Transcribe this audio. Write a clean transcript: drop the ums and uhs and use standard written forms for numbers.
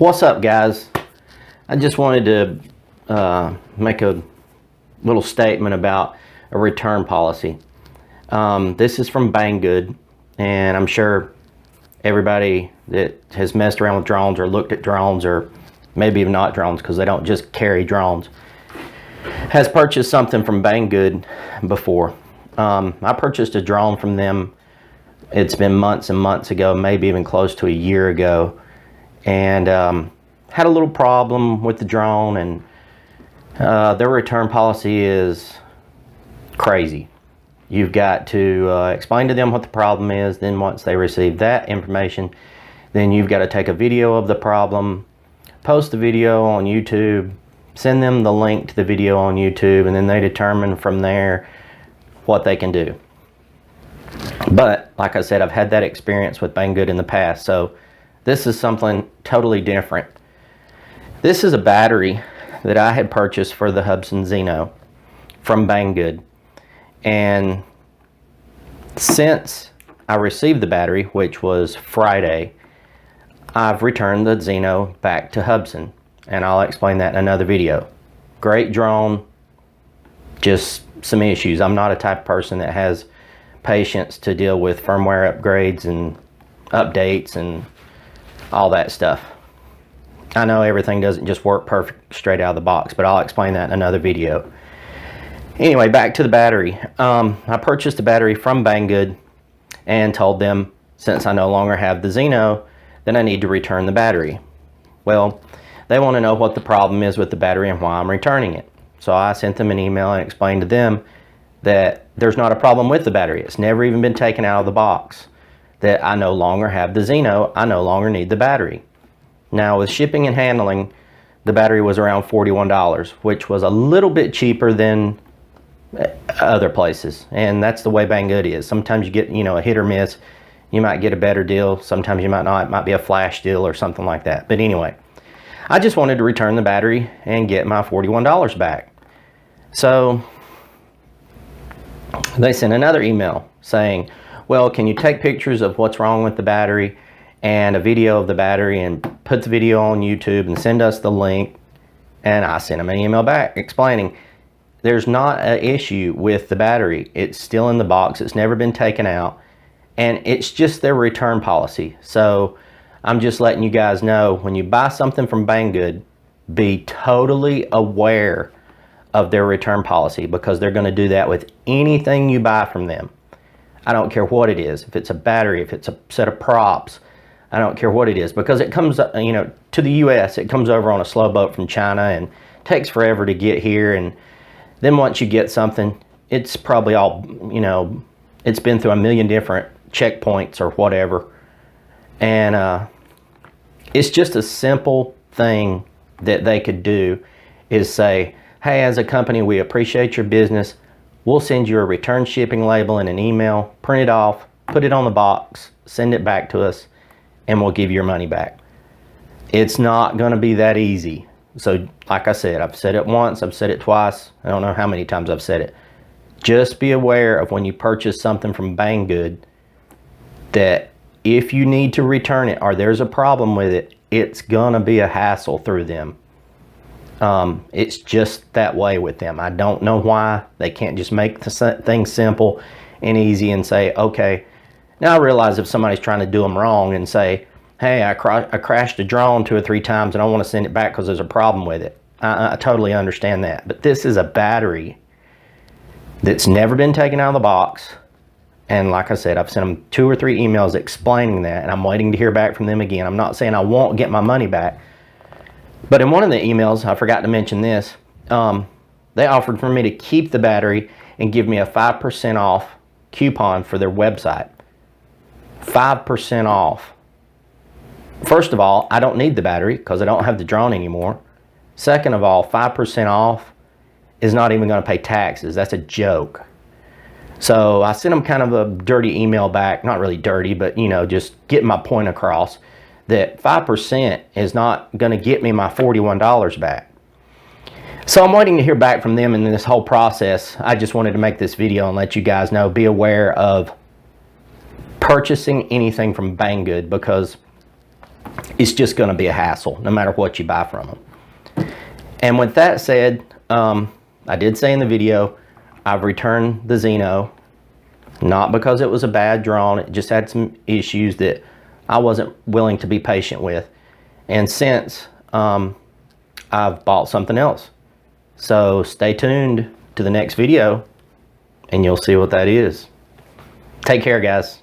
What's up, guys? I just wanted to make a little statement about a return policy. This is from Banggood, and I'm sure everybody that has messed around with drones or looked at drones, or maybe even not drones because they don't just carry drones, has purchased something from Banggood before. I purchased a drone from them. It's been months and months ago, maybe even close to a year ago, and had a little problem with the drone, and their return policy is crazy. You've got to explain to them what the problem is. Then once they receive that information, then you've got to take a video of the problem, post the video on YouTube, send them the link to the video on YouTube, and then they determine from there what they can do. But like I said, I've had that experience with Banggood in the past, so this is something totally different. This is a battery that I had purchased for the Hubsan Zeno from Banggood, and since I received the battery, which was Friday, I've returned the Zeno back to Hubsan, and I'll explain that in another video. Great drone, just some issues. I'm not a type of person that has patience to deal with firmware upgrades and updates and all that stuff. I know everything doesn't just work perfect straight out of the box, but I'll explain that in another video. Anyway, back to the battery. I purchased the battery from Banggood and told them, since I no longer have the Zeno, then I need to return the battery. Well, they want to know what the problem is with the battery and why I'm returning it. So I sent them an email and explained to them that there's not a problem with the battery. It's never even been taken out of the box. That I no longer have the Zeno, I no longer need the battery. Now with shipping and handling, the battery was around $41, which was a little bit cheaper than other places. And that's the way Banggood is. Sometimes you get, a hit or miss. You might get a better deal. Sometimes you might not. It might be a flash deal or something like that. But anyway, I just wanted to return the battery and get my $41 back. So they sent another email saying, well, can you take pictures of what's wrong with the battery and a video of the battery and put the video on YouTube and send us the link? And I sent them an email back explaining there's not an issue with the battery. It's still in the box. It's never been taken out. And it's just their return policy. So I'm just letting you guys know, when you buy something from Banggood, be totally aware of their return policy, because they're going to do that with anything you buy from them. I don't care what it is. If it's a battery, if it's a set of props, I don't care what it is, because it comes, to the US, it comes over on a slow boat from China and takes forever to get here. And then once you get something, it's probably all, it's been through a million different checkpoints or whatever. And it's just a simple thing that they could do, is say, hey, as a company, we appreciate your business. We'll send you a return shipping label in an email, print it off, put it on the box, send it back to us, and we'll give you your money back. It's not going to be that easy. So like I said, I've said it once, I've said it twice, I don't know how many times I've said it. Just be aware of, when you purchase something from Banggood, that if you need to return it or there's a problem with it, it's going to be a hassle through them. It's just that way with them. I don't know why they can't just make the thing simple and easy and say, okay. Now I realize if somebody's trying to do them wrong and say, hey, I crashed a drone 2 or 3 times and I want to send it back because there's a problem with it. I totally understand that. But this is a battery that's never been taken out of the box. And like I said, I've sent them 2 or 3 emails explaining that, and I'm waiting to hear back from them again. I'm not saying I won't get my money back. But in one of the emails, I forgot to mention this, they offered for me to keep the battery and give me a 5% off coupon for their website. 5% off. First of all, I don't need the battery because I don't have the drone anymore. Second of all, 5% off is not even going to pay taxes. That's a joke. So I sent them kind of a dirty email back. Not really dirty, but just getting my point across, that 5% is not going to get me my $41 back. So I'm waiting to hear back from them in this whole process. I just wanted to make this video and let you guys know, be aware of purchasing anything from Banggood, because it's just going to be a hassle no matter what you buy from them. And with that said, I did say in the video, I've returned the Xeno, not because it was a bad drone. It just had some issues that I wasn't willing to be patient with. And since I've bought something else. So stay tuned to the next video and you'll see what that is. Take care, guys.